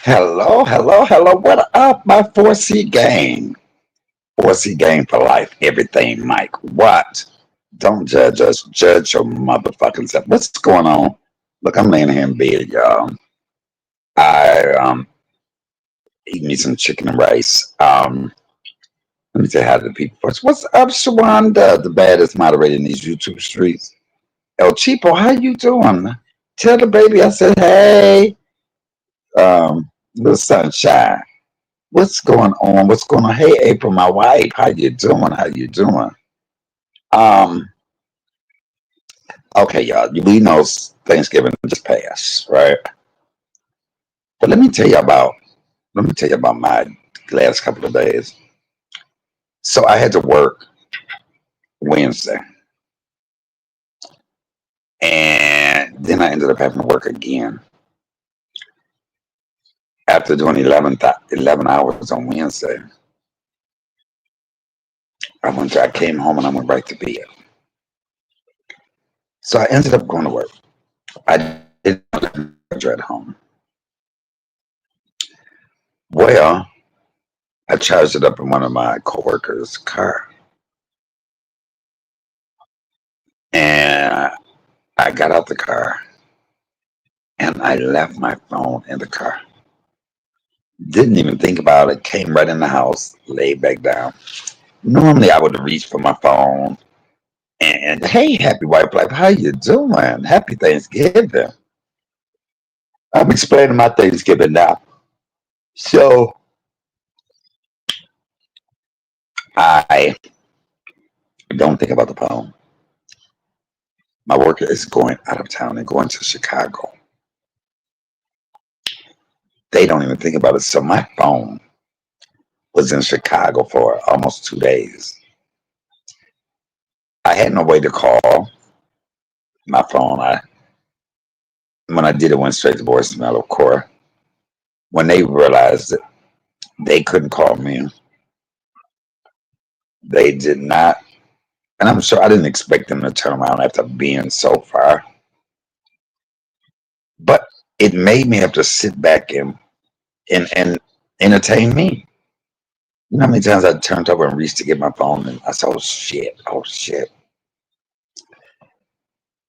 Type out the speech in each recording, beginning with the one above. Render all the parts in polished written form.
Hello, hello, hello. What up, my 4C gang? 4C gang for life. Everything, Mike. What? Don't judge us. Judge your motherfucking self. What's going on? Look, I'm laying here in bed, y'all. I eat me some chicken and rice. Let me say hi to the people first. What's up, Shawanda, the baddest moderator in these YouTube streets? El Cheapo, how you doing? Tell the baby I said hey. Little sunshine. What's going on? What's going on? Hey, April, my wife. How you doing? How you doing? Um, okay, y'all. We know Thanksgiving just passed, right? But let me tell you about my last couple of days. So I had to work Wednesday, and then I ended up having to work again after doing 11 hours on Wednesday. I came home and I went right to bed. So I ended up going to work. I didn't have a charger at home. Well, I charged it up in one of my coworkers' car, and I got out the car and I left my phone in the car. Didn't even think about it. Came right in the house, laid back down. Normally, I would reach for my phone and hey, happy white life, how you doing? Happy Thanksgiving. I'm explaining my Thanksgiving now. So I don't think about the phone. My worker is going out of town and going to Chicago. They don't even think about it. So my phone was in Chicago for almost 2 days. I had no way to call my phone. When I did it, went straight to voicemail. Of course, when they realized that they couldn't call me, they did not. And I'm sure I didn't expect them to turn around after being so far. But it made me have to sit back and entertain me. You know how many times I turned over and reached to get my phone, and I said, "Oh shit, oh shit."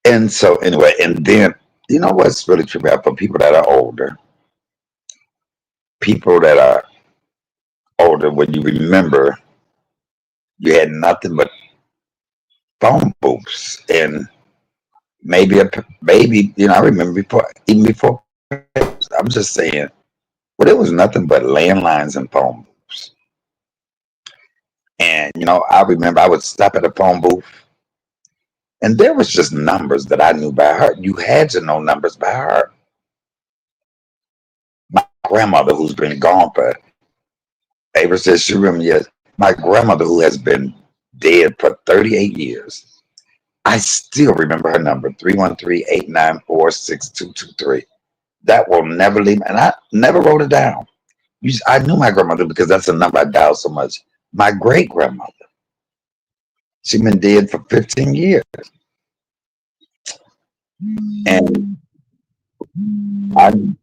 And so anyway, and then you know what's really trippy for people that are older, people that are older, when you remember you had nothing but phone booths and maybe I remember even before I'm just saying, well, there was nothing but landlines and phone booths. And I remember I would stop at a phone booth, and there was just numbers that I knew by heart. You had to know numbers by heart. My grandmother, who's been gone for ever since she remember, yes, my grandmother, who has been dead for 38 years, I still remember her number, 313-894-6223. That will never leave me. And I never wrote it down. I knew my grandmother because that's a number I dialed so much. My great grandmother, she's been dead for 15 years. And I'm,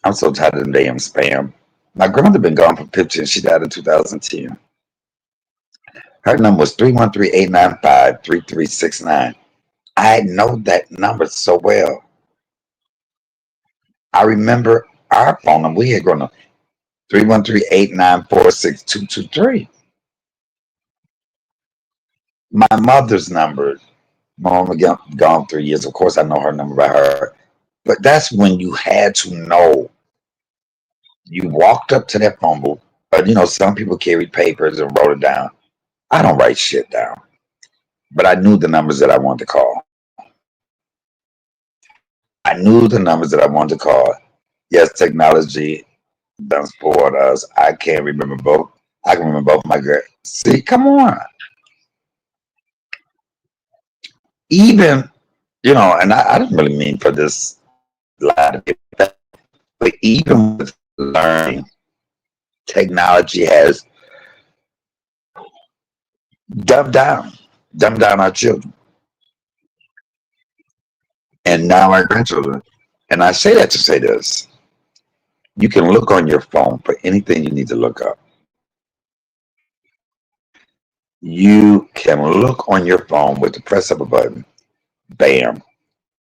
I'm so tired of the damn spam. My grandmother been gone for 15. She died in 2010. Her number was 313-895-3369. I know that number so well. I remember our phone number. We had grown up 313-894-6223. My mother's number, Momma gone 3 years. Of course, I know her number by her. But that's when you had to know. You walked up to that phone booth. But some people carried papers and wrote it down. I don't write shit down. But I knew the numbers that I wanted to call. I knew the numbers that I wanted to call. Yes, technology done spoiled us. I can't remember both. I can remember both my great. See, come on. Even, and I didn't really mean for this lie to be that, but even with learning, technology has dumbed down, dumbed down our children and now our grandchildren. And I say that to say this. You can look on your phone for anything you need to look up. You can look on your phone with the press of a button. Bam.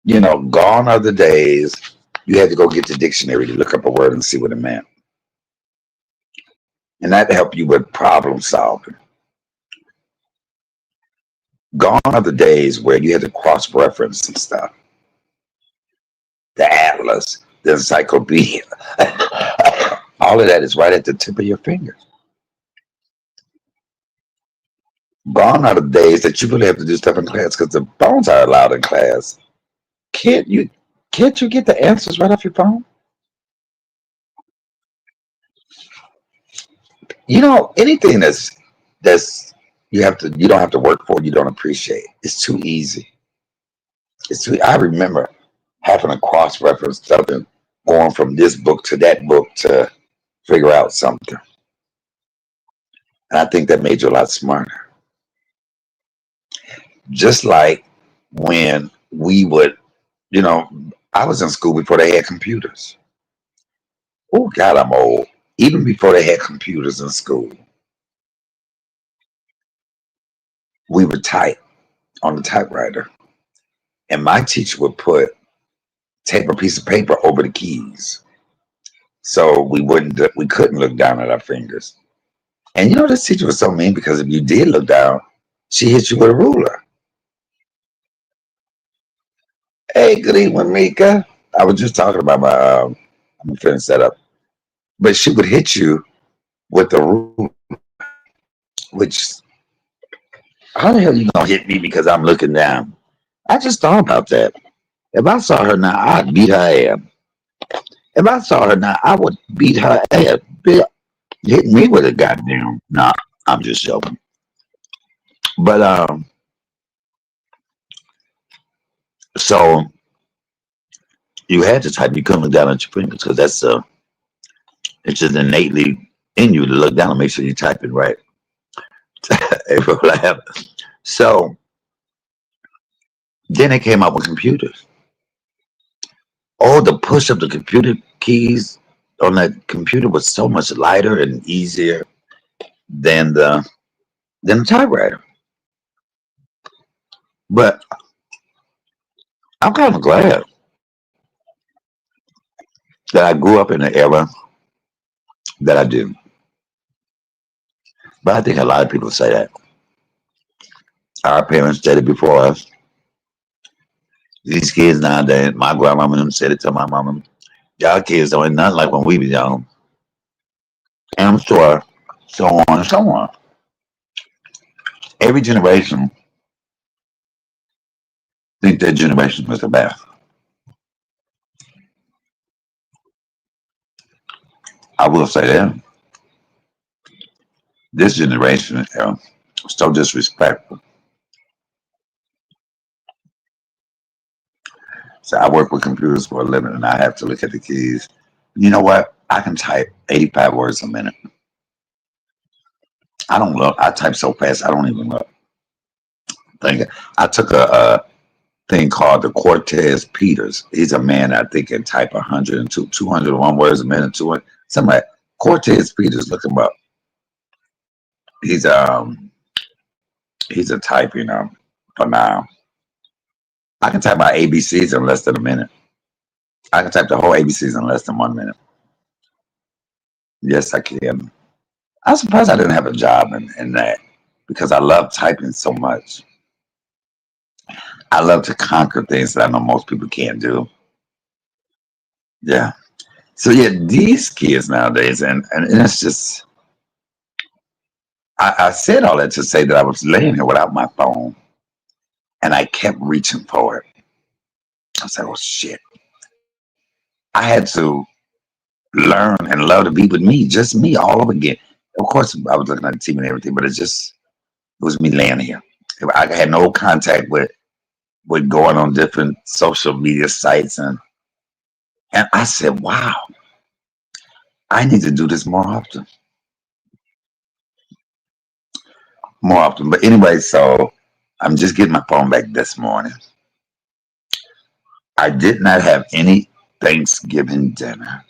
Gone are the days you had to go get the dictionary to look up a word and see what it meant. And that helped you with problem solving. Gone are the days where you had to cross reference and stuff. The atlas, the encyclopedia. All of that is right at the tip of your fingers. Gone are the days that you really have to do stuff in class because the phones are allowed in class. Can't you can't you get the answers right off your phone? Anything that's you don't have to work for, you don't appreciate. It's too easy. I remember having to cross reference something, going from this book to that book to figure out something. And I think that made you a lot smarter. Just like when we would, you know, I was in school before they had computers. Oh God, I'm old. Even before they had computers in school, we would type on the typewriter, and my teacher would put tape a piece of paper over the keys, so we couldn't look down at our fingers. And this teacher was so mean because if you did look down, she hit you with a ruler. Hey, good evening, Mika. I was just talking about I'm finna set up, but she would hit you with the ruler, which how the hell you gonna hit me because I'm looking down? I just thought about that. If I saw her now, I'd beat her ass. If I saw her now, I would beat her ass. Hit me with a goddamn. Nah, I'm just joking. But so you had to type. You couldn't look down at your fingers because it's just innately in you to look down and make sure you type it right. April laugh. So then they came out with computers. Oh, the push of the computer keys on that computer was so much lighter and easier than the typewriter. But I'm kind of glad that I grew up in the era that I do. But I think a lot of people say that. Our parents said it before us. These kids nowadays, my grandmama and them said it to my mama. Y'all kids don't ain't nothing like when we was young. And I'm sure so on and so on. Every generation think their generation was the best. I will say that this generation is so disrespectful. So I work with computers for a living and I have to look at the keys. You know what? I can type 85 words a minute. I don't look. I type so fast I don't even look. Think I took a thing called the Cortez Peters. He's a man I think can type 102, 201 words a minute, 200, something like Cortez Peters. Look him up. He's he's a typing for now. I can type my ABCs in less than a minute. I can type the whole ABCs in less than 1 minute. Yes, I can. I'm surprised I didn't have a job in that because I love typing so much. I love to conquer things that I know most people can't do. Yeah. So yeah, these kids nowadays, and it's just I said all that to say that I was laying here without my phone and I kept reaching for it. I said, oh shit. I had to learn and love to be with me, just me all over again. Of course, I was looking at the TV and everything, but it was me laying here. I had no contact with going on different social media sites and I said, wow, I need to do this more often. More often. But anyway, so I'm just getting my phone back this morning. I did not have any. Thanksgiving dinner.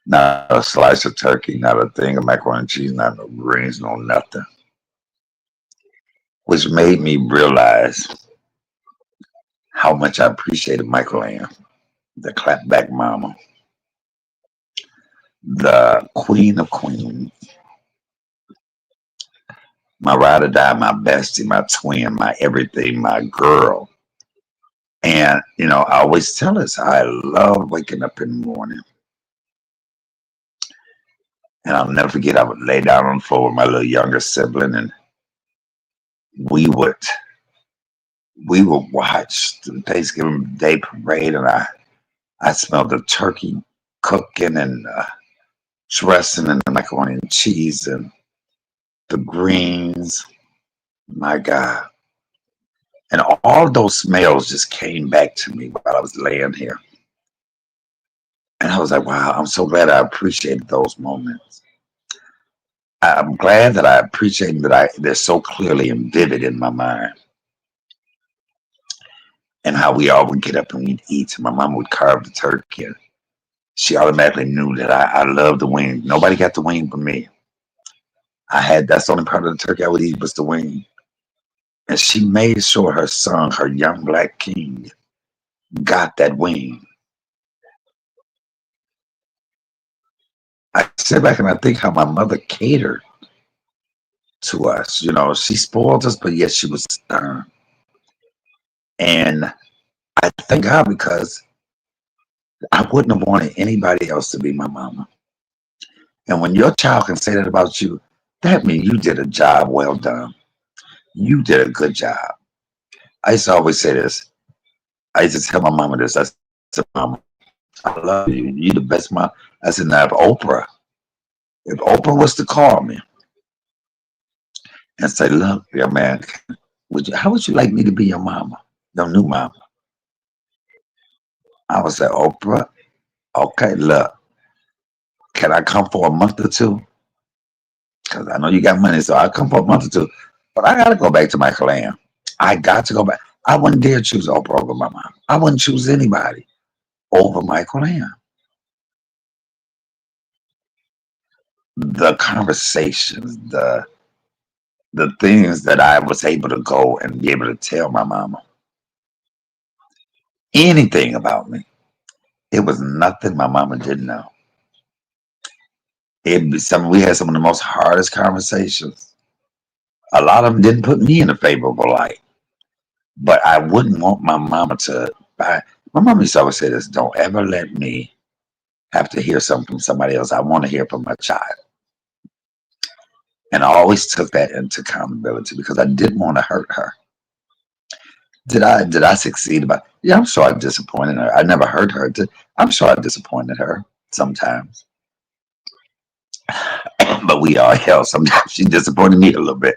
Not a slice of turkey, not a thing of macaroni and cheese, not no greens, no nothing. Which made me realize how much I appreciated Michael Ann, the clapback mama, the queen of queens, my ride or die, my bestie, my twin, my everything, my girl. And, I always tell us I love waking up in the morning. And I'll never forget, I would lay down on the floor with my little younger sibling, and we would we would watch the Thanksgiving Day parade, and I smelled the turkey cooking and dressing and the macaroni and cheese and the greens. My God. And all of those smells just came back to me while I was laying here. And I was like, wow, I'm so glad I appreciated those moments. I'm glad that I appreciate that they're so clearly and vivid in my mind. And how we all would get up and we'd eat. My mom would carve the turkey, and she automatically knew that I loved the wing. Nobody got the wing but me. That's the only part of the turkey I would eat was the wing. And she made sure her son, her young black king, got that wing. I sit back and I think how my mother catered to us. She spoiled us, but yet she was stern. And I thank God because I wouldn't have wanted anybody else to be my mama. And when your child can say that about you, that means you did a job well done. You did a good job. I used to always say this. I used to tell my mama this. I said, Mama, I love you. You the best mom. I said, now if Oprah was to call me and say, look, yeah, man, how would you like me to be your mama? Your new mama. I would say, Oprah, okay, look, can I come for a month or two? Because I know you got money, so I'll come for a month or two. But I got to go back to my clan. I got to go back. I wouldn't dare choose Oprah over my mom. I wouldn't choose anybody over Michael Ann. The conversations, the things that I was able to go and be able to tell my mama anything about me. It was nothing my mama didn't know. We had some of the most hardest conversations. A lot of them didn't put me in a favorable light, but I wouldn't want my mama to. My mama used to always say this: "Don't ever let me have to hear something from somebody else. I want to hear from my child." And I always took that into accountability because I didn't want to hurt her. Did I succeed about? Yeah, I'm sure I disappointed her. I never hurt her. I'm sure I disappointed her sometimes. But we all hell. Sometimes she disappointed me a little bit.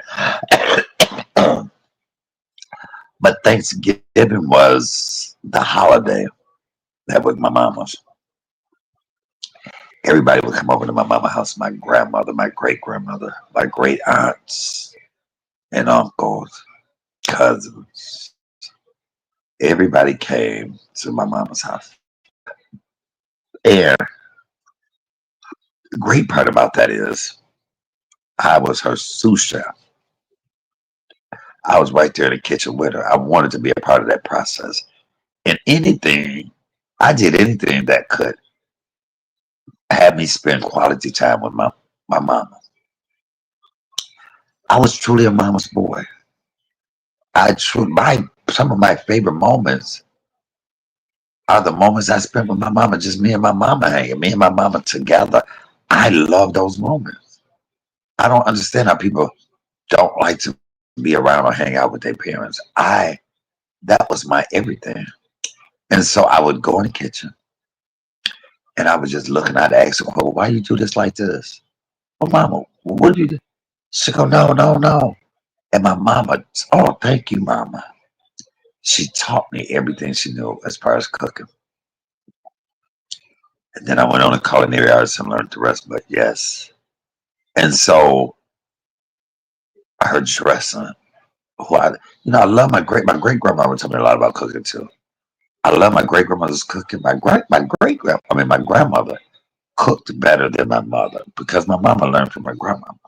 But Thanksgiving was the holiday that was my mama's. Everybody would come over to my mama's house. My grandmother, my great grandmother, my great aunts and uncles, cousins. Everybody came to my mama's house. And the great part about that is I was her sous chef. I was right there in the kitchen with her. I wanted to be a part of that process. And I did anything that could have me spend quality time with my mama. I was truly a mama's boy. Some of my favorite moments are the moments I spent with my mama, just me and my mama hanging, me and my mama together. I love those moments. I don't understand how people don't like to be around or hang out with their parents. That was my everything. And so I would go in the kitchen and I was just looking, I'd ask her, well, why you do this like this? Well, mama, what did you do? She go, no, no, no. And my mama, oh, thank you, mama. She taught me everything she knew as far as cooking. And then I went on to culinary arts and learned the rest, but yes. And so her dressing, I love my great grandma would tell me a lot about cooking too. I love my great grandmother's cooking. My grandmother cooked better than my mother because my mama learned from my grandmama.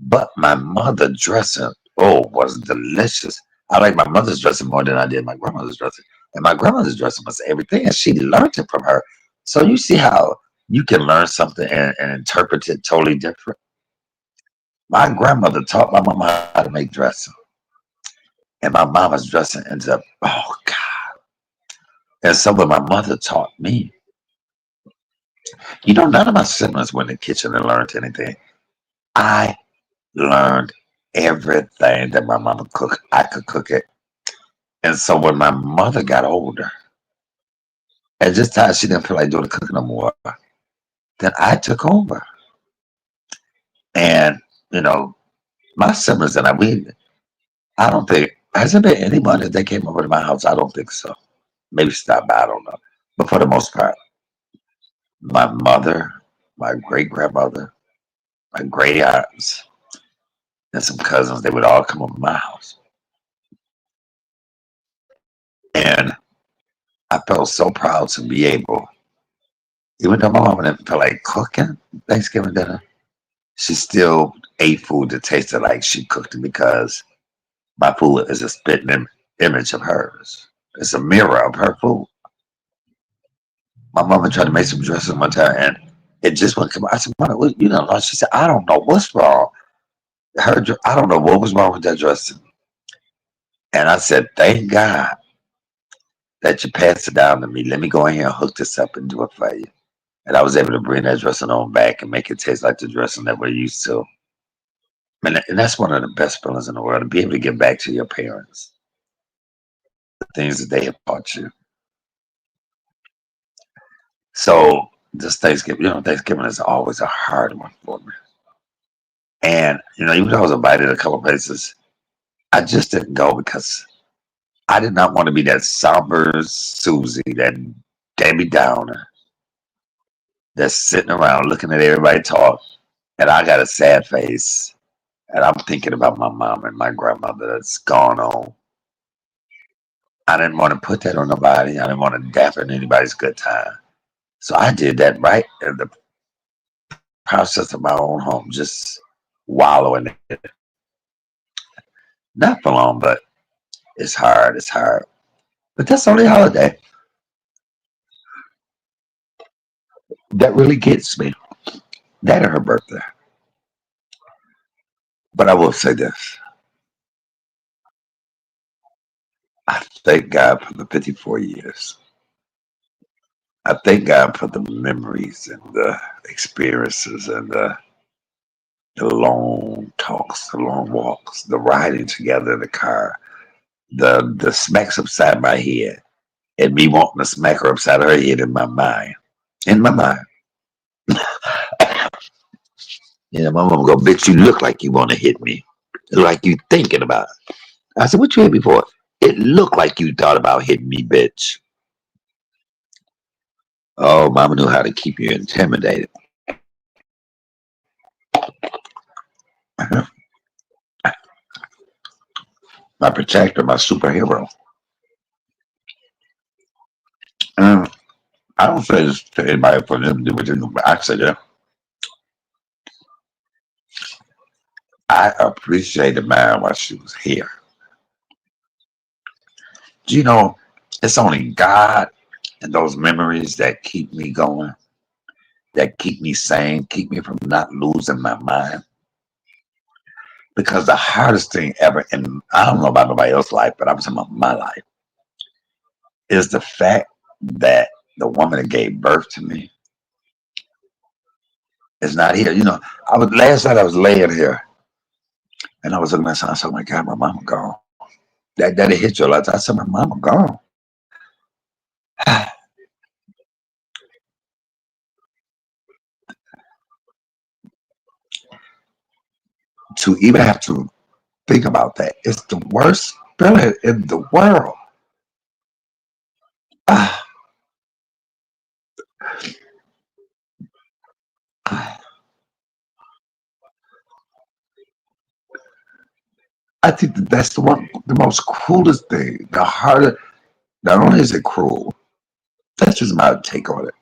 But my mother dressing, oh, was delicious. I like my mother's dressing more than I did my grandmother's dressing. And my grandmother's dressing was everything, and she learned it from her. So you see how you can learn something and interpret it totally different. My grandmother taught my mama how to make dressing, and my mama's dressing ends up, oh God. And so when my mother taught me, none of my siblings went in the kitchen and learned anything. I learned everything that my mama cooked. I could cook it. And so when my mother got older, and just time she didn't feel like doing the cooking no more, then I took over. And, you know, my siblings and I don't think, has there been anybody that came over to my house? I don't think so. Maybe stop by, I don't know. But for the most part, my mother, my great grandmother, my great aunts, and some cousins, they would all come over to my house. And I felt so proud to be able, even though my mama didn't feel like cooking Thanksgiving dinner, she still ate food that tasted like she cooked it because my food is a spitting image of hers. It's a mirror of her food. My mama tried to make some dressing one time and it just wouldn't come out. I said, "Mama, she said, I don't know what's wrong. I don't know what was wrong with that dressing." And I said, "Thank God that you passed it down to me. Let me go in here and hook this up and do it for you." And I was able to bring that dressing on back and make it taste like the dressing that we're used to. And that's one of the best feelings in the world, to be able to give back to your parents the things that they have taught you. So this Thanksgiving, Thanksgiving is always a hard one for me. And, even though I was invited a couple places, I just didn't go because I did not want to be that somber Susie, that Debbie Downer that's sitting around looking at everybody talk. And I got a sad face. And I'm thinking about my mom and my grandmother that's gone on. I didn't want to put that on nobody. I didn't want to dampen anybody's good time. So I did that right in the process of my own home, just wallowing in it. Not for long, but it's hard. It's hard. But that's the only holiday that really gets me. That and her birthday. But I will say this. I thank God for the 54 years. I thank God for the memories and the experiences and the long talks, the long walks, the riding together in the car, the smacks upside my head, and me wanting to smack her upside her head in my mind. In my mind. My mom go, "Bitch, you look like you want to hit me. Like you thinking about it." I said, "What you hit me for?" "It looked like you thought about hitting me, bitch." Oh, mama knew how to keep you intimidated. My protector, my superhero. And I don't say this to anybody for them to do what they do, but I say that I appreciated mine while she was here. Do you know, it's only God and those memories that keep me going, that keep me sane, keep me from not losing my mind. Because the hardest thing ever, and I don't know about nobody else's life, but I'm talking about my life, is the fact that the woman that gave birth to me is not here. I was last night I was laying here and I was looking at my son. I said, "Oh my God, my mama gone." That it hit you a lot. I said, "My mama gone." To even have to think about that, it's the worst feeling in the world. Ah, I think that's the most cruelest thing. The harder. Not only is it cruel, that's just my take on it.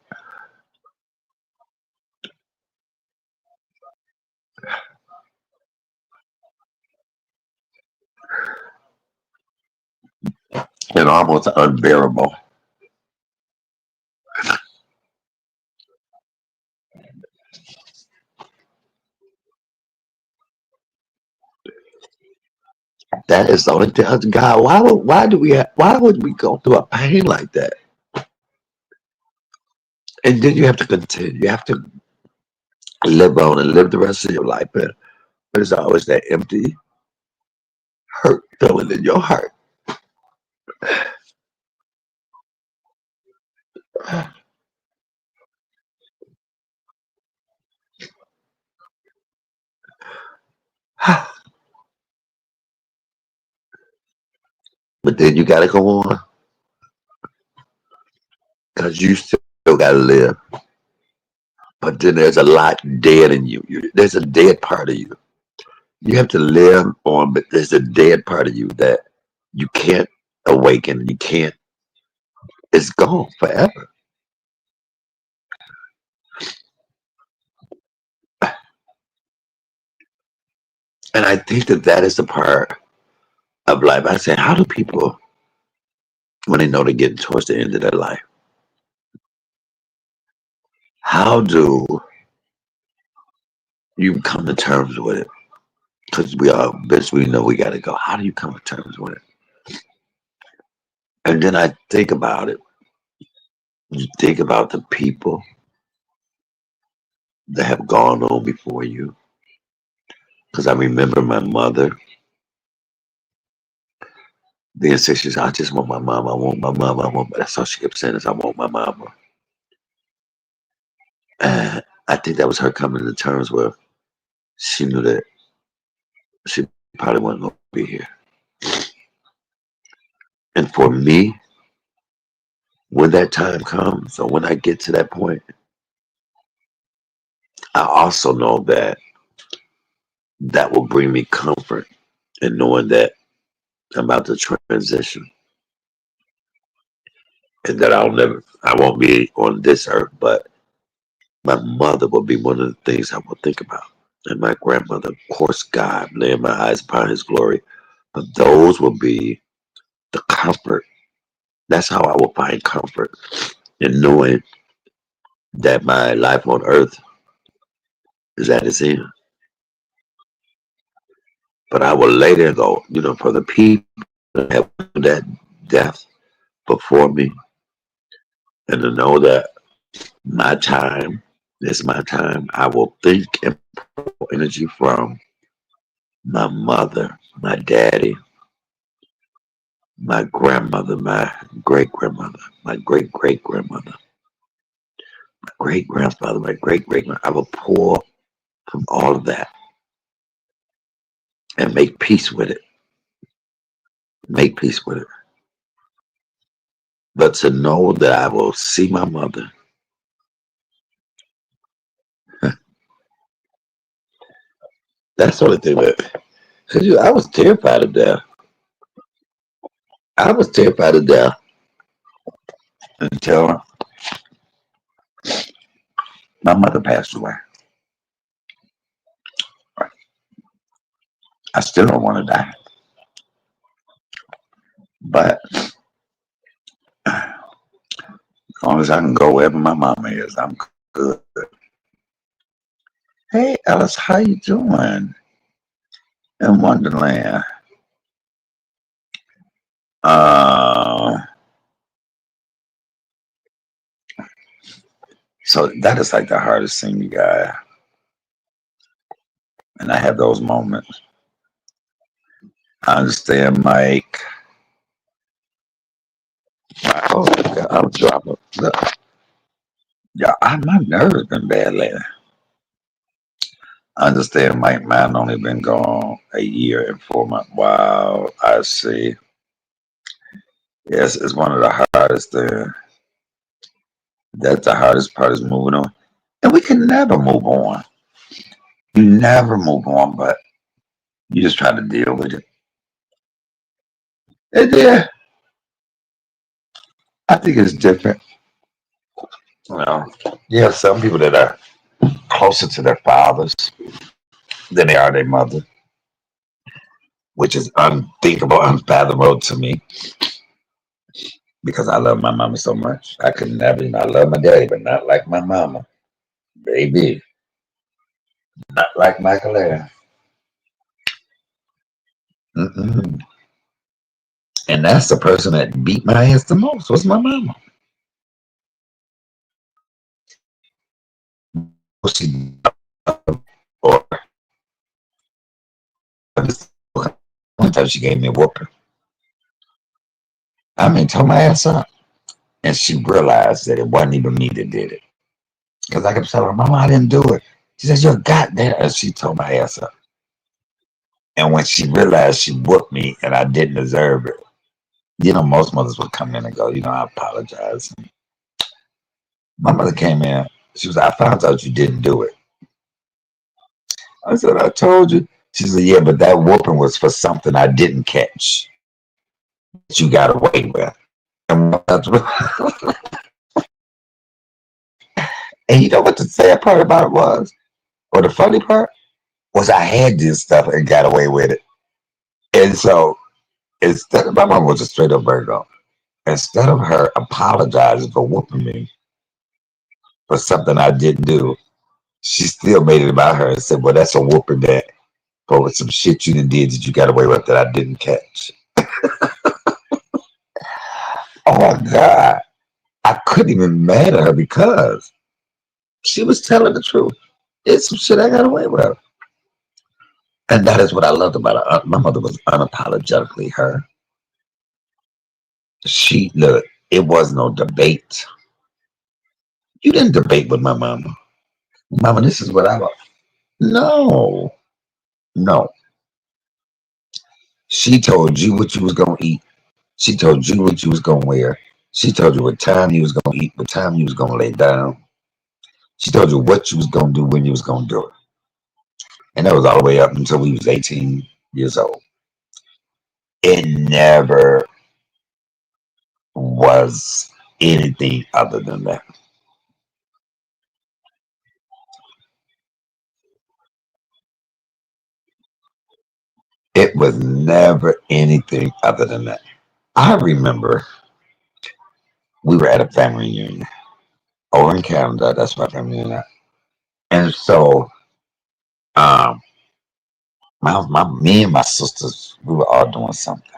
And almost unbearable. That is the only thing. God, why would we go through a pain like that? And then you have to continue. You have to live on and live the rest of your life. But there's always that empty hurt feeling in your heart. But then you got to go on because you still got to live. But then there's a lot dead in you. There's a dead part of you. You have to live on, but there's a dead part of you that you can't awaken. You can't. It's gone forever. And I think that that is the part of life. I say, how do people, when they know they're getting towards the end of their life, how do you come to terms with it? Because we all, bitch, we know we got to go. How do you come to terms with it? And then I think about it. You think about the people that have gone on before you. Because I remember my mother being sick. She said, I just want my mama. I want my mama. I want. That's all she kept saying is, I want my mama. And I think that was her coming to terms where she knew that she probably wasn't going to be here. And for me, when that time comes, or when I get to that point, I also know that that will bring me comfort in knowing that I'm about to transition and that I won't be on this earth, but my mother will be one of the things I will think about. And my grandmother, of course, God, laying my eyes upon his glory. But those will be the comfort. That's how I will find comfort in knowing that my life on earth is at its end. But I will later go, for the people that have that death before me, and to know that my time is my time. I will think and pull energy from my mother, my daddy, my grandmother, my great grandmother, my great great grandmother, my great grandfather, my great great. I will pour from all of that and make peace with it. Make peace with it. But to know that I will see my mother, that's the only thing that. Cause I was terrified of death. I was terrified of death until my mother passed away. I still don't want to die, but as long as I can go wherever my mama is, I'm good. Hey, Alice, how you doing in Wonderland? Uh, so that is like the hardest thing, you guys. And I have those moments. I understand, Mike. Oh, God, I'm dropping. Look, yeah, my nerves been bad lately. I understand, Mike. Mine only been gone a year and 4 months. Wow, I see. Yes, it's one of the hardest things. That's the hardest part is moving on. And we can never move on. You never move on, but you just try to deal with it. And yeah, I think it's different. You know, you have some people that are closer to their fathers than they are their mother, which is unthinkable, unfathomable to me because I love my mama so much. I could never, I love my daddy, but not like my mama, baby, not like Michael Air. Mm-mm. And that's the person that beat my ass the most was my mama. She or one time she gave me a whooping. I mean, tore my ass up. And she realized that it wasn't even me that did it. Because I kept telling her, Mama, I didn't do it. She says, you're goddamn. And she tore my ass up. And when she realized she whooped me and I didn't deserve it, most mothers would come in and go, I apologize. My mother came in. She was like, I found out you didn't do it. I said, I told you. She said, yeah, but that whooping was for something I didn't catch that you got away with. And and you know what the sad part about it was? Or the funny part? Was I had this stuff and got away with it. And so instead of my mom was a straight up Virgo, instead of her apologizing for whooping me for something I didn't do, she still made it about her and said, well, that's a whooping that for some shit you did that you got away with that I didn't catch. Oh my God. I couldn't even mad at her because she was telling the truth. It's some shit I got away with. And that is what I loved about her. My mother was unapologetically her. Look, it was no debate. You didn't debate with my mama. Mama, this is what I want. No, no. She told you what you was gonna eat. She told you what you was gonna wear. She told you what time you was gonna eat, what time you was gonna lay down. She told you what you was gonna do when you was gonna do it. And that was all the way up until we was 18 years old. It never was anything other than that. It was never anything other than that. I remember we were at a family reunion over in Canada. That's my family reunion. And so um, me and my sisters, we were all doing something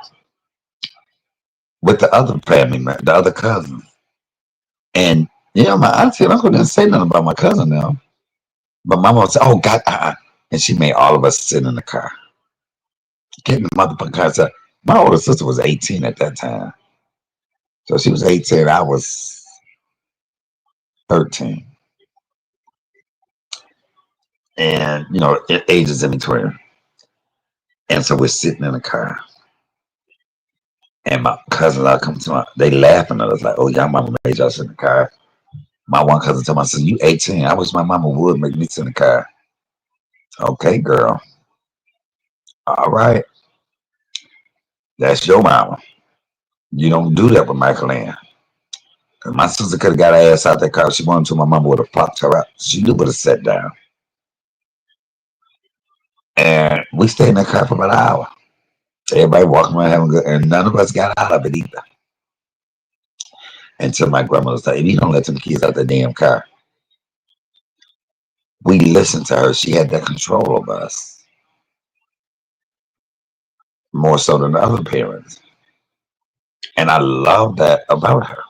with the other the other cousins. And my auntie and uncle didn't say nothing about my cousin now. But my mom said, "Oh God," and she made all of us sit in the car. Get in the motherfucking car. So my older sister was 18 at that time, so she was 18. I was 13, and ages in between. And so we're sitting in the car, and my cousins are coming to they laughing at us like, "Oh, y'all mama made y'all sit in the car." My one cousin told me, I said, "You 18. I wish my mama would make me sit in the car." Okay, girl. All right. That's your mama. You don't do that with Michael Ann. Cause my sister could have got her ass out that car if she wanted to. My mama would have popped her out. She would have sat down. And we stayed in that car for about an hour. Everybody walking around having good, and none of us got out of it either. Until my grandmother said, if you don't let them kids out the damn car, we listened to her. She had that control over us more so than the other parents. And I love that about her.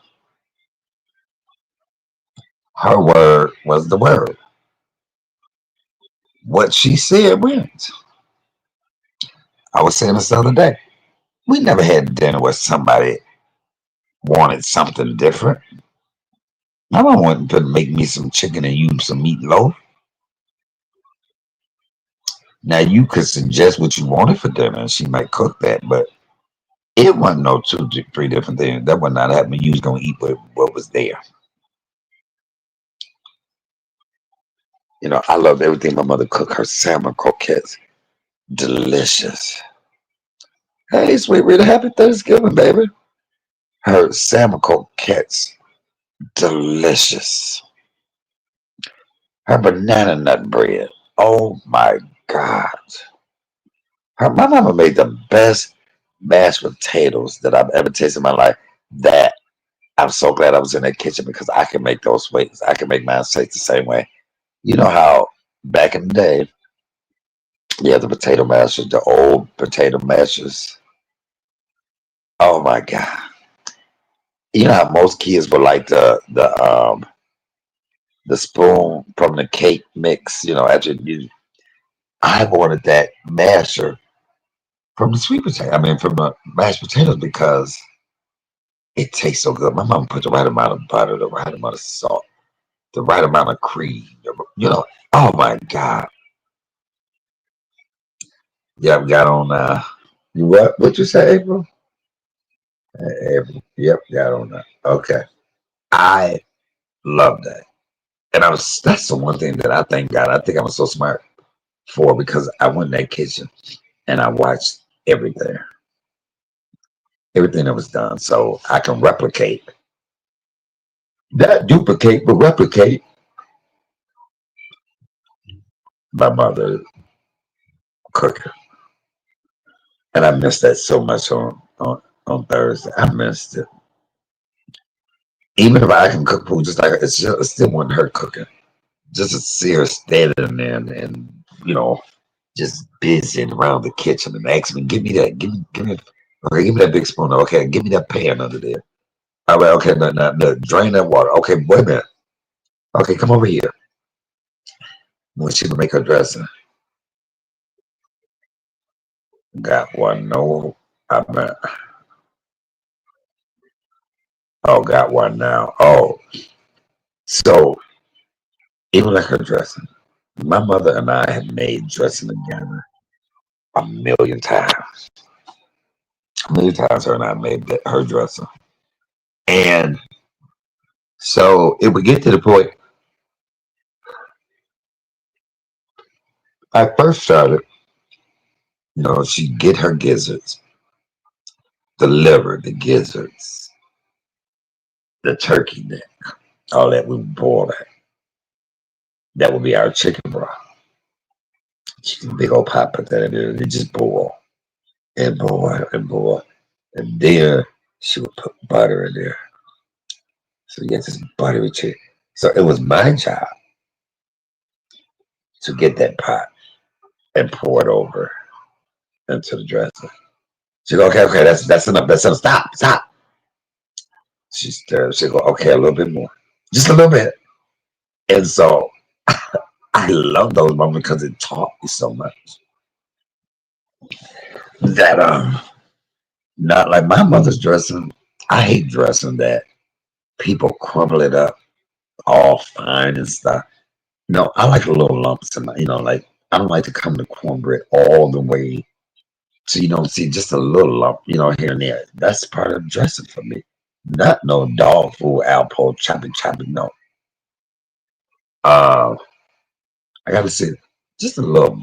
Her word was the word. What she said went. I was saying this the other day. We never had dinner where somebody wanted something different. My mom wanted to make me some chicken and you some meatloaf. Now you could suggest what you wanted for dinner, and she might cook that, but it wasn't no two, three different things. That was not happening. You was gonna eat what was there. I loved everything my mother cooked. Her salmon croquettes, delicious. Hey, sweet Rita, happy Thanksgiving, baby. Her salmon croquettes, delicious. Her banana nut bread. Oh my God. My mama made the best mashed potatoes that I've ever tasted in my life. That I'm so glad I was in that kitchen because I can make those ways. I can make mine taste the same way. You know how back in the day, yeah, the potato mashers, the old potato mashers. Oh my God. You know how most kids would like the spoon from the cake mix, after you I wanted that masher from the sweet potato. I mean from the mashed potatoes because it tastes so good. My mom put the right amount of butter, the right amount of salt, the right amount of cream. Oh my God. Yep, got on you what you say, April? April. Yep, got on that. Okay. I love that. And that's the one thing that I thank God. I think I was so smart for because I went in that kitchen and I watched everything, everything that was done. So I can replicate, not duplicate, but replicate my mother cooking. And I missed that so much on Thursday. I missed it. Even if I can cook food, just like it still wasn't her cooking. Just to see her standing there and just busying around the kitchen and asking me, give me that, okay, give me that big spoon. Okay, give me that pan under there. All right, okay, no, drain that water. Okay, wait a minute. Okay, come over here. When she would make her dressing, got one. No, I mean, oh, got one now. Oh, so even like her dressing, my mother and I have made dressing together a million times. A million times her and I made her dressing. And so it would get to the point, I first started, she'd get her gizzards, the liver, the gizzards, the turkey neck, all that we would boil that. That would be our chicken broth. She's a big old pot, put that in there, and it just boil and boil and boil. And then she would put butter in there. So you get this buttery chicken. So it was my job to get that pot and pour it over into the dressing. She go, okay, that's enough. Stop. She stared. She go, okay, a little bit more, just a little bit. And so I love those moments because it taught me so much that not like my mother's dressing. I hate dressing that people crumble it up all fine and stuff. No, I like little lumps and like I don't like to come to cornbread all the way. So you don't see just a little lump, here and there. That's part of dressing for me. Not no dog food, alpo, chopping. No. Uh, I gotta see just a little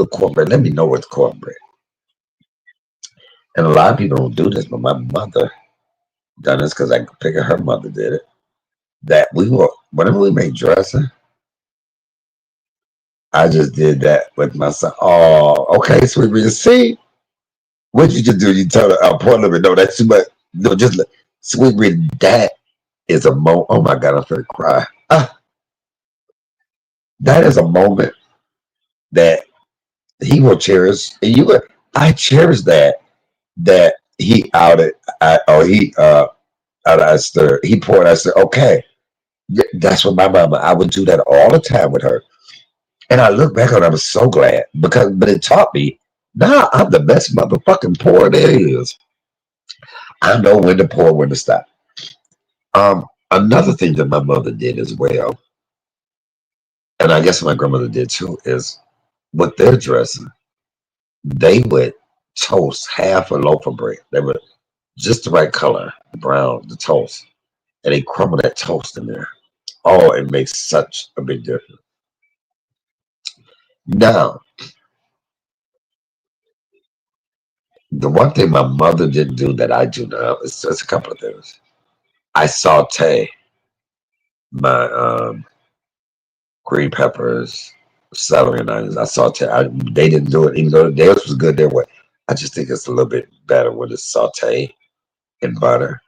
cornbread. Let me know what's cornbread. And a lot of people don't do this, but my mother done this because I could figure her mother did it. That whenever we made dressing, I just did that with my son. Oh, okay, sweet Rita. See, what you just do? You tell her, poor little bit. No, that's too much. No, just sweet Rita. That is a moment. Oh my God, I'm gonna cry. That is a moment that he will cherish. And I cherish that he outed, he out of stir. He poured. I said, okay, that's what my mama. I would do that all the time with her. And I look back on it, I was so glad but it taught me, now I'm the best motherfucking pourer there is. I know when to pour, when to stop. Another thing that my mother did as well, and I guess my grandmother did too, is with their dressing, they would toast half a loaf of bread. They would just the right color, brown, the toast, and they crumble that toast in there. Oh, it makes such a big difference. Now, The one thing my mother didn't do that I do now is just a couple of things. I saute my green peppers, celery, and onions. I saute. They didn't do it, even though theirs was good their way. I just think it's a little bit better when it's saute in butter.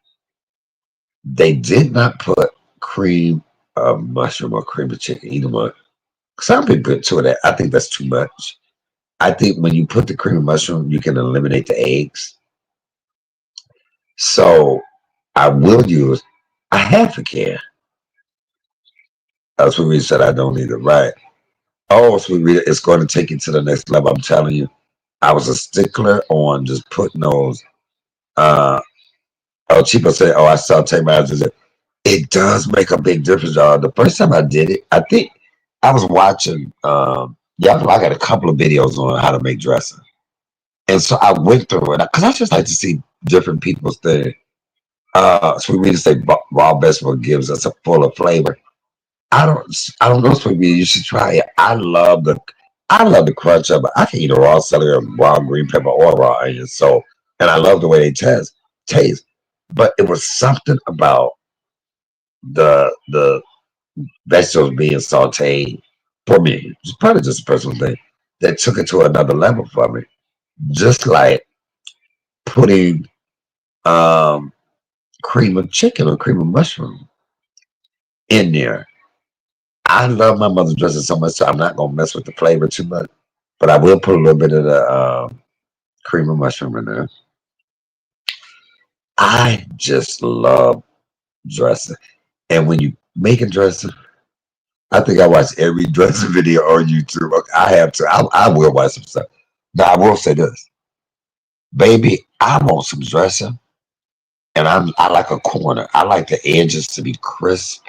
They did not put cream of mushroom or cream of chicken either one. Some people to it. I think that's too much. I think when you put the cream of mushroom, you can eliminate the eggs. So I will use a half a can. Sweet Rita said I don't need it. Right. Oh, Sweet Rita, it's going to take you to the next level. I'm telling you. I was a stickler on just putting those. Uh, oh, Chico said, "Oh, I saute my onions." It does make a big difference, y'all. The first time I did it, I think I was watching. Yeah, I got a couple of videos on how to make dressing, and so I went through it because I just like to see different people's thing. Sweet Rita say raw vegetable gives us a fuller flavor. I don't know, Sweet Rita. You should try it. I love the crunch of it. I can eat a raw celery, or raw green pepper, or raw onions. So, and I love the way they taste. But it was something about the vegetables being sauteed for me. It's probably just a personal thing that took it to another level for me. Just like putting um, cream of chicken or cream of mushroom in there. I love my mother's dressing so much, so I'm not gonna mess with the flavor too much. But I will put a little bit of the cream of mushroom in there. I just love dressing, and when you make a dressing, I think I watch every dressing video on YouTube. Okay, I have to. I will watch some stuff. Now I will say this, baby. I want some dressing, and I like a corner. I like the edges to be crisp.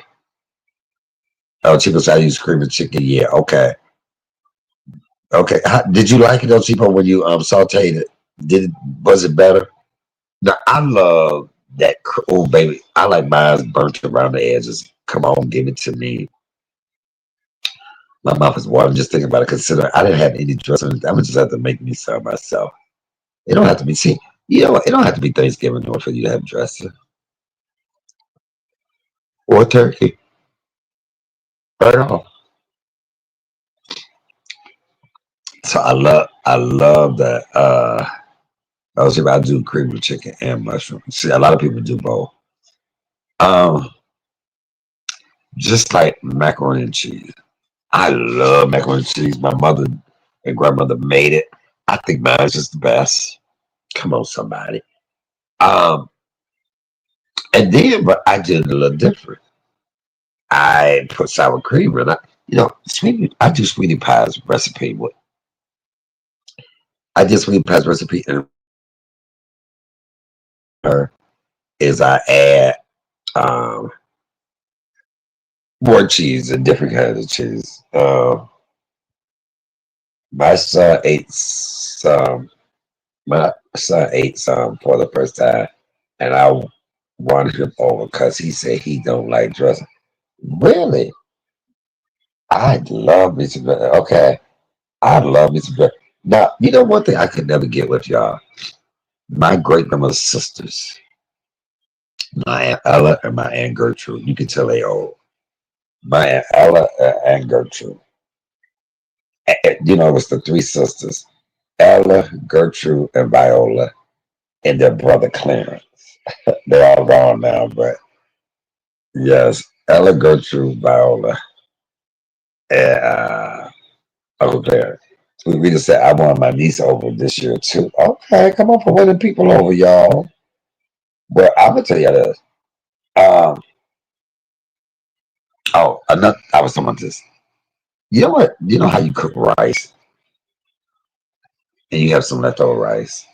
Oh, Chico said I use cream and chicken. Yeah, okay, okay. Did you like it, El Chico, when you sauteed it? Did it? Was it better? Now I love that. Oh, baby, I like mine burnt around the edges. Come on, give it to me. My mouth is watering just thinking about it. Consider I didn't have any dressing. I'm gonna just have to make me some myself. It don't have to be. See, you know, what? It don't have to be Thanksgiving in order for you to have dressing or turkey. Right on. So I love that. I was I do cream of chicken and mushroom. See, a lot of people do both. Um, just like macaroni and cheese. I love macaroni and cheese. My mother and grandmother made it. I think mine's just the best. Come on, somebody. Um, and then, but I did it a little different. I put sour cream in it. You know, sweetie. I do sweetie pie's recipe. I did sweetie pie's recipe, and her is I add um, more cheese and different kinds of cheese. My son ate some. My son ate some for the first time, and I wanted him over because he said he don't like dressing. Really, I love me some dressing. Okay, I love me some dressing. Now, you know one thing I could never get with y'all. My great grandmother's sisters, my aunt Ella and my aunt Gertrude. You can tell they old. My aunt Ella and Aunt Gertrude. You know, it was the three sisters, Ella, Gertrude, and Viola, and their brother Clarence. They're all gone now, but yes, Ella, Gertrude, Viola, and Uncle Clarence. We just said I want my niece over this year too. Okay, come on for winning people over, y'all. Well, I'm gonna tell you this. Um, oh, another. I was talking about this. You know what? You know how you cook rice and you have some leftover rice.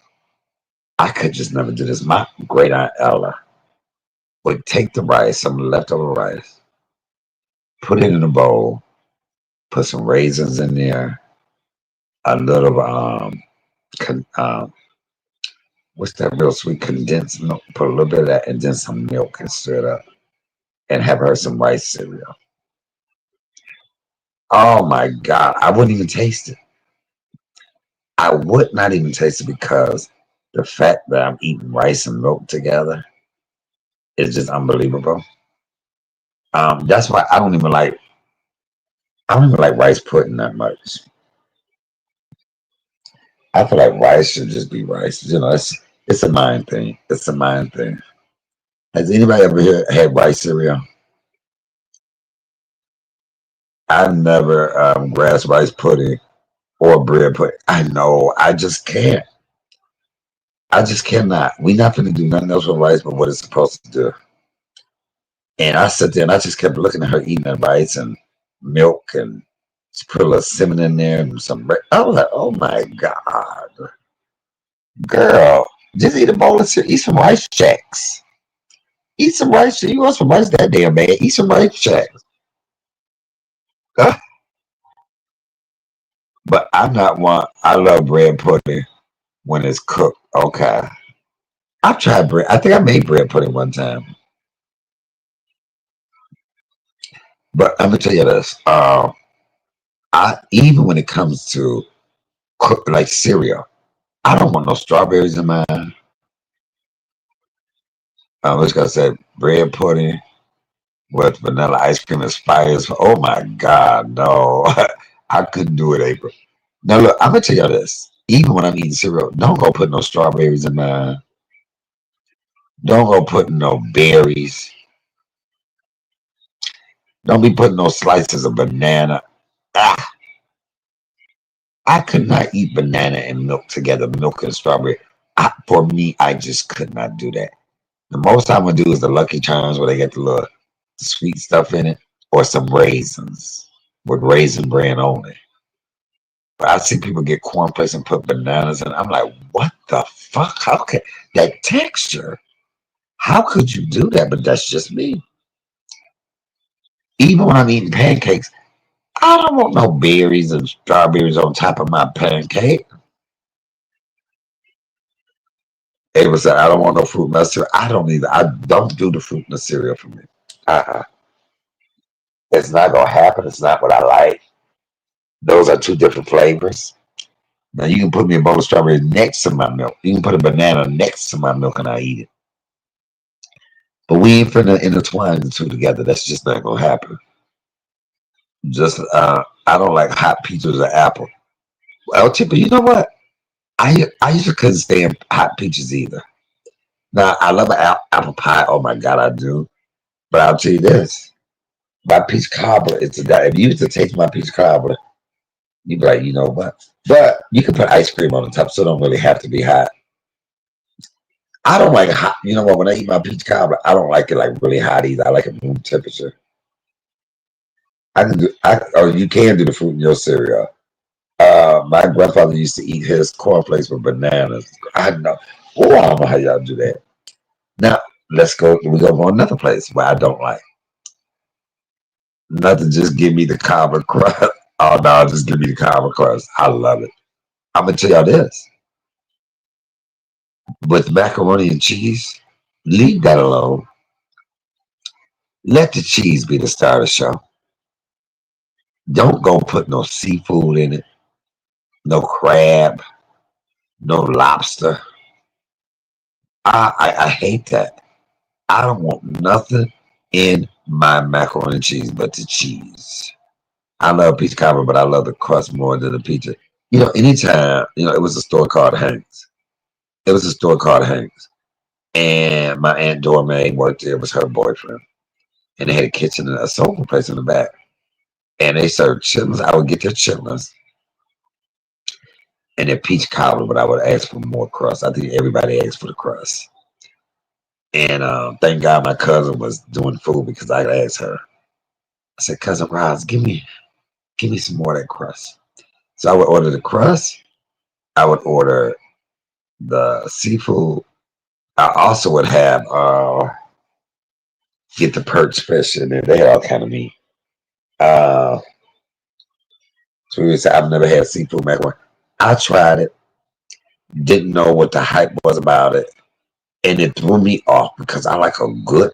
I could just never do this. My great aunt Ella would take the rice, some leftover rice, put it in a bowl, put some raisins in there, a little con, what's that real sweet condensed milk? Put a little bit of that, and then some milk and stir it up, and have her some rice cereal. Oh my God, I wouldn't even taste it. I would not even taste it because The fact that I'm eating rice and milk together is just unbelievable. That's why I don't even like rice pudding that much. I feel like rice should just be rice. It's a mind thing. It's a mind thing. Has anybody ever had rice cereal? I've never grasped rice pudding or bread pudding. I know. I just can't. I just cannot. We not gonna do nothing else with rice but what it's supposed to do. And I sat there and I just kept looking at her eating that rice and milk and she put a little cinnamon in there and some bread. I was like, oh my God, girl, just eat a bowl of cereal. Eat some rice checks. Eat some rice. You want some rice that damn bad. Eat some rice checks. But I'm not one. I love bread pudding when it's cooked. Okay. I've tried bread. I think I made bread pudding one time. But I'm gonna tell you this. I even when it comes to cook like cereal, I don't want no strawberries in mine. I was gonna say bread pudding with vanilla ice cream and spice. Oh my God, no. I couldn't do it, April. Now look, I'm gonna tell you this. Even when I'm eating cereal, don't go put no strawberries in mine. Don't go putting no berries. Don't be putting no slices of banana. Ah, I could not eat banana and milk together, milk and strawberry. For me, I just could not do that. The most I'm gonna do is the Lucky Charms where they get the little sweet stuff in it, or some raisins with raisin bran only. But I see people get cornflakes and put bananas in. I'm like, what the fuck? How could that texture? How could you do that? But that's just me. Even when I'm eating pancakes, I don't want no berries and strawberries on top of my pancake. Ava said, I don't want no fruit in my cereal. I don't either. I don't do the fruit in the cereal for me. Uh-uh. It's not going to happen. It's not what I like. Those are two different flavors. Now, you can put me a bowl of strawberries next to my milk. You can put a banana next to my milk and I eat it. But we ain't finna intertwine the two together. That's just not going to happen. I don't like hot peaches or apple. Well, Chipper, you know what? I used to couldn't stand hot peaches either. Now I love an apple pie. Oh my God, I do. But I'll tell you this: my peach cobbler is the guy. If you used to taste my peach cobbler, you'd be like, you know what? But you can put ice cream on the top, so it don't really have to be hot. I don't like hot. You know what? When I eat my peach cobbler, I don't like it like really hot either. I like it room temperature. I can do. Or you can do the fruit in your cereal. My grandfather used to eat his cornflakes with bananas. I know. Oh, I don't know how y'all do that. Now let's go. We go another place where I don't like nothing. Just give me the cobbler crust. Oh no, just give me the cobbler crust. I love it. I'm gonna tell y'all this with macaroni and cheese. Leave that alone. Let the cheese be the star of the show. Don't go put no seafood in it. No crab. No lobster. I hate that. I don't want nothing in my macaroni and cheese but the cheese. I love peach cobbler, but I love the crust more than the pizza. Anytime, it was a store called Hanks. It was a store called Hanks. And my Aunt Dorme worked there, was her boyfriend. And they had a kitchen and a sofa place in the back. And they served chitlins. I would get their chitlins and their peach cobbler, but I would ask for more crust. I think everybody asked for the crust. And thank God my cousin was doing food because I asked her. I said, Cousin Roz, give me some more of that crust. So I would order the crust. I would order the seafood. I also would have get the perch fish in there. They had all kind of meat. Uh, so we would say I've never had seafood macaroni. I tried it, didn't know what the hype was about it, and it threw me off because I like a good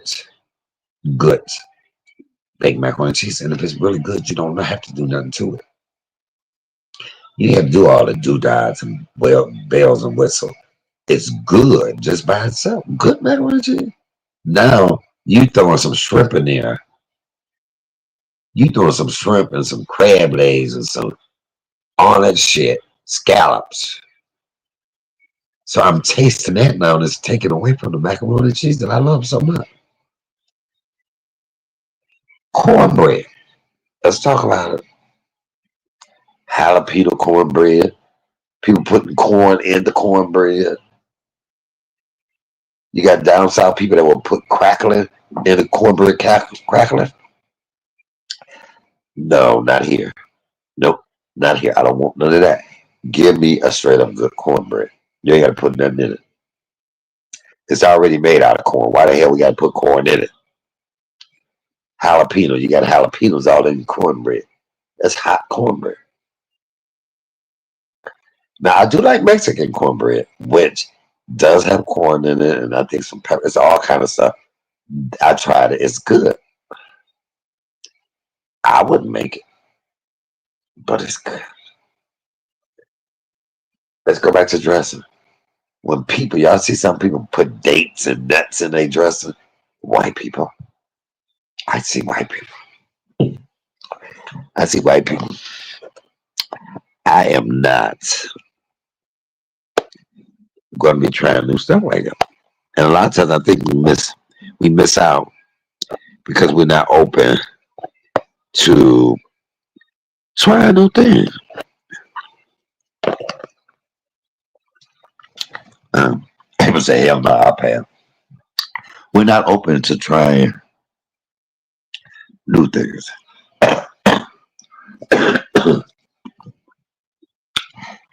baked macaroni and cheese. And if it's really good, you don't have to do nothing to it. You have to do all the doodads and bells and whistles. It's good just by itself. Good macaroni and cheese. Now you throwing some shrimp in there. You throwing some shrimp and some crab legs and some all that shit. Scallops. So I'm tasting that now and it's taken away from the macaroni and cheese that I love so much. Cornbread. Let's talk about it. Jalapeno cornbread. People putting corn in the cornbread. You got down south people that will put crackling in the cornbread crackling. No, not here. Nope, not here. I don't want none of that. Give me a straight up good cornbread. You ain't got to put nothing in it. It's already made out of corn. Why the hell we got to put corn in it? Jalapeno. You got jalapenos all in your cornbread. That's hot cornbread. Now I do like Mexican cornbread, which does have corn in it, and I think some pepper. It's all kind of stuff. I tried it. It's good. I wouldn't make it, but it's good. Let's go back to dressing. When people, y'all see some people put dates and nuts in their dressing. White people. I see white people. I see white people. I am not going to be trying new stuff like that. And a lot of times I think we miss out because we're not open to trying new things. People say, hell no, I'll pay 'em. We're not open to trying new things.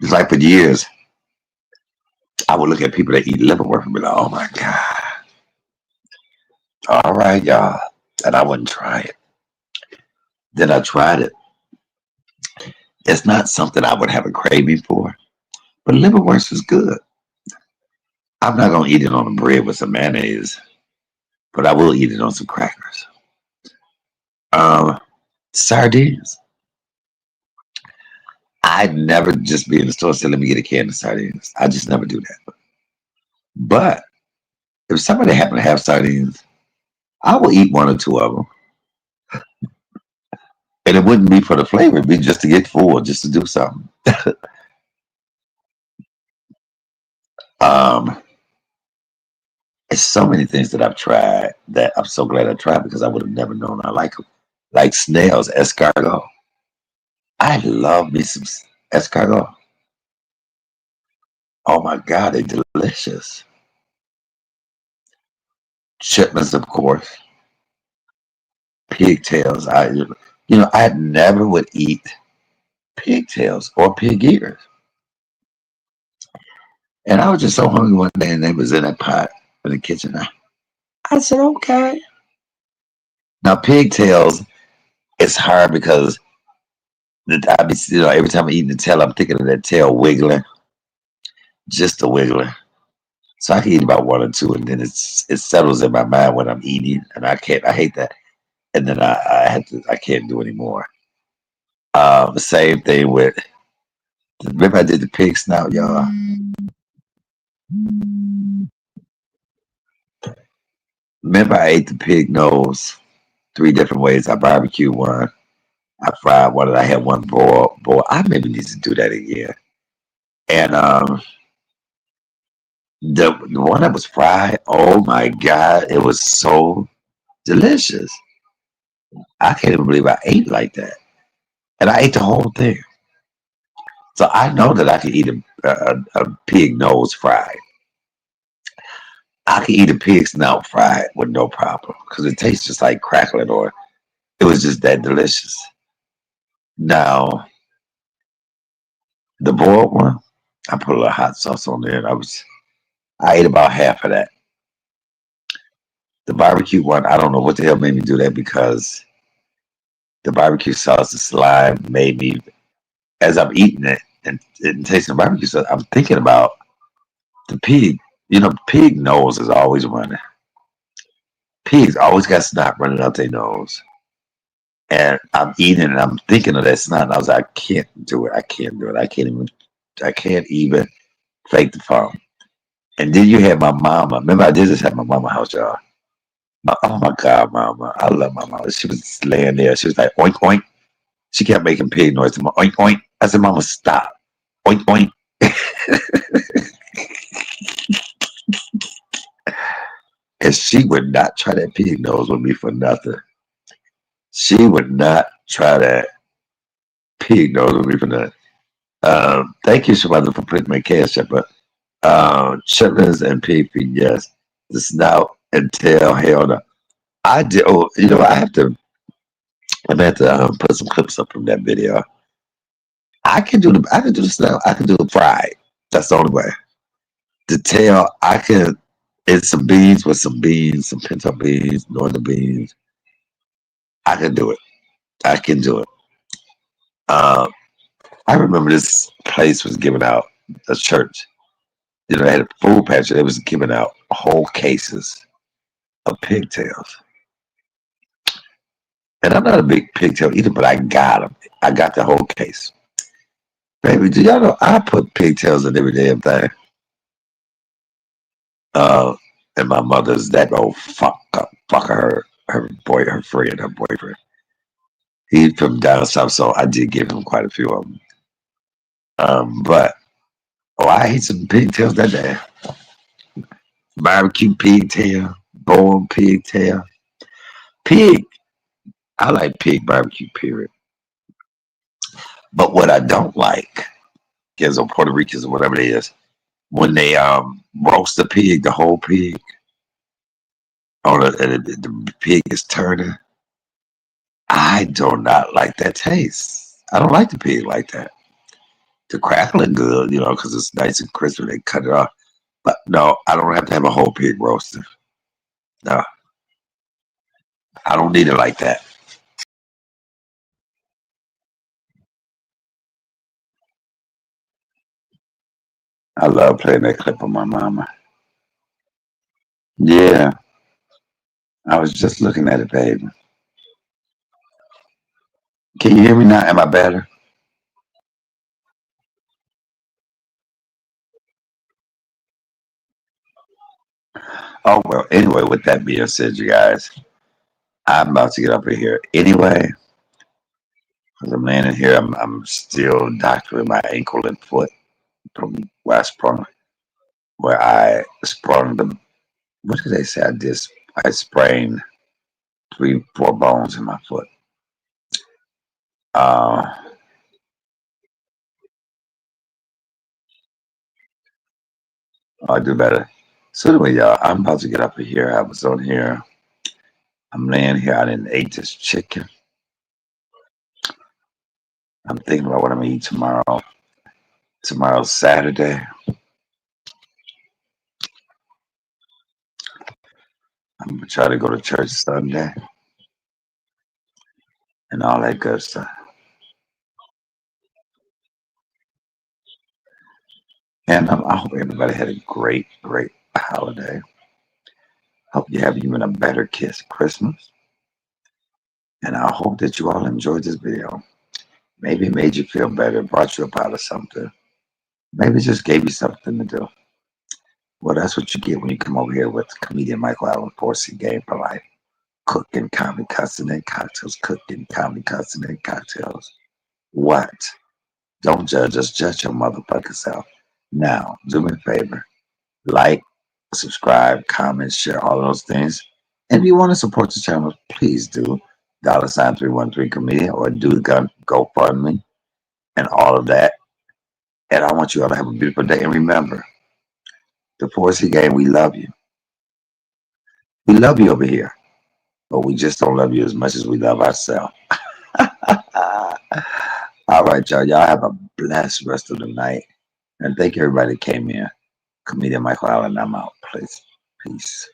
It's like for years, I would look at people that eat liverwurst and be like, oh my God, all right, y'all. And I wouldn't try it. Then I tried it. It's not something I would have a craving for, but liverwurst is good. I'm not going to eat it on the bread with some mayonnaise, but I will eat it on some crackers. Um, Sardines. I'd never just be in the store and say, let me get a can of sardines. I just never do that. But if somebody happen to have sardines, I will eat one or two of them. And it wouldn't be for the flavor, it'd be just to get full, just to do something. Um, it's so many things that I've tried that I'm so glad I tried because I would have never known I like them. Like snails, escargot. I love me some escargot. Oh my God, they're delicious. Chitlins, of course. Pigtails. I never would eat pigtails or pig ears. And I was just so hungry one day and they was in that pot in the kitchen. I said, okay. Now pigtails, it's hard because every time I'm eating the tail, I'm thinking of that tail wiggling, just a wiggling. So I can eat about one or two, and then it settles in my mind when I'm eating, and I can't. I hate that, and then I can't do anymore. The same thing with. Remember I did the pig snout, y'all. Remember I ate the pig nose 3 different ways. I barbecued one, I fried one, and I had one boiled. I maybe need to do that again. And the one that was fried, oh my God, it was so delicious. I can't even believe I ate like that. And I ate the whole thing. So I know that I can eat a pig nose fried. I can eat a pig snout fried with no problem because it tastes just like crackling or it was just that delicious. Now, the boiled one, I put a little hot sauce on there and I ate about half of that. The barbecue one, I don't know what the hell made me do that because the barbecue sauce, the slime made me, as I'm eating it and tasting the barbecue sauce, I'm thinking about the pig. Pig nose is always running. Pigs always got snot running out their nose. And I'm eating and I'm thinking of that snot. And I was like, I can't do it. I can't do it. I can't even fake the funk. And then you had my mama. Remember, I did just have my mama house, y'all. Oh my God, mama. I love my mama. She was laying there. She was like, oink, oink. She kept making pig noise. Oink, oink. I said, mama, stop. Oink, oink. And she would not try that pig nose with me for nothing. She would not try that pig nose with me for nothing. Thank you, Shamanda, for putting my cash up. But chitlins and pig feet, yes. The snout and tail, hell no. I did. Oh, you know, I have to. I'm gonna have to put some clips up from that video. I can do the. I can do the snout. I can do the fried. That's the only way. The tail, I can. It's some beans with some beans, some pinto beans, northern beans. I can do it. I can do it. Um, I remember this place was giving out a church. You know, they had a food pantry. They was giving out whole cases of pigtails. And I'm not a big pigtail eater, but I got them. I got the whole case. Baby, do y'all know I put pigtails in every damn thing? Uh, and my mother's that old fucker, her friend, her boyfriend. He's from down south, so I did give him quite a few of them. But I ate some pigtails that day. Barbecue pigtail, boiled pigtail, pig. I like pig barbecue, period. But what I don't like is on Puerto Ricans or whatever it is, when they roast the pig, the whole pig, and the pig is turning. I do not like that taste. I don't like the pig like that. The crackling good, you know, because it's nice and crispy. They cut it off. But no, I don't have to have a whole pig roasted. No, I don't need it like that. I love playing that clip of my mama. Yeah, I was just looking at it, baby. Can you hear me now? Am I better? Oh, well, anyway, with that being said, you guys, I'm about to get up in here anyway. Because I'm laying in here, I'm still doctoring my ankle and foot from where I sprung the, what did they say I did? I sprained three, four bones in my foot. Uh, I'll do better. So anyway, y'all, I'm about to get up in here. I was on here. I'm laying here. I didn't eat this chicken. I'm thinking about what I'm gonna eat tomorrow. Tomorrow's Saturday. I'm gonna try to go to church Sunday and all that good stuff. And I hope everybody had a great, great holiday. Hope you have even a better kiss Christmas. And I hope that you all enjoyed this video. Maybe it made you feel better, brought you up out of something. Maybe it just gave you something to do. Well, that's what you get when you come over here with comedian Michael Allen, 4C Game for Life. Cooking, comedy, cussing, and cocktails. Cooking, comedy, cussing, and cocktails. What? Don't judge us, judge your motherfucking self. Now, do me a favor. Like, subscribe, comment, share all those things. And if you want to support the channel, please do. $sign 313 comedian or do the GoFundMe and all of that. And I want you all to have a beautiful day. And remember, the 4C Game, we love you. We love you over here. But we just don't love you as much as we love ourselves. All right, y'all. Y'all have a blessed rest of the night. And thank you, everybody that came in. Comedian Michael Allen, I'm out. Please. Peace.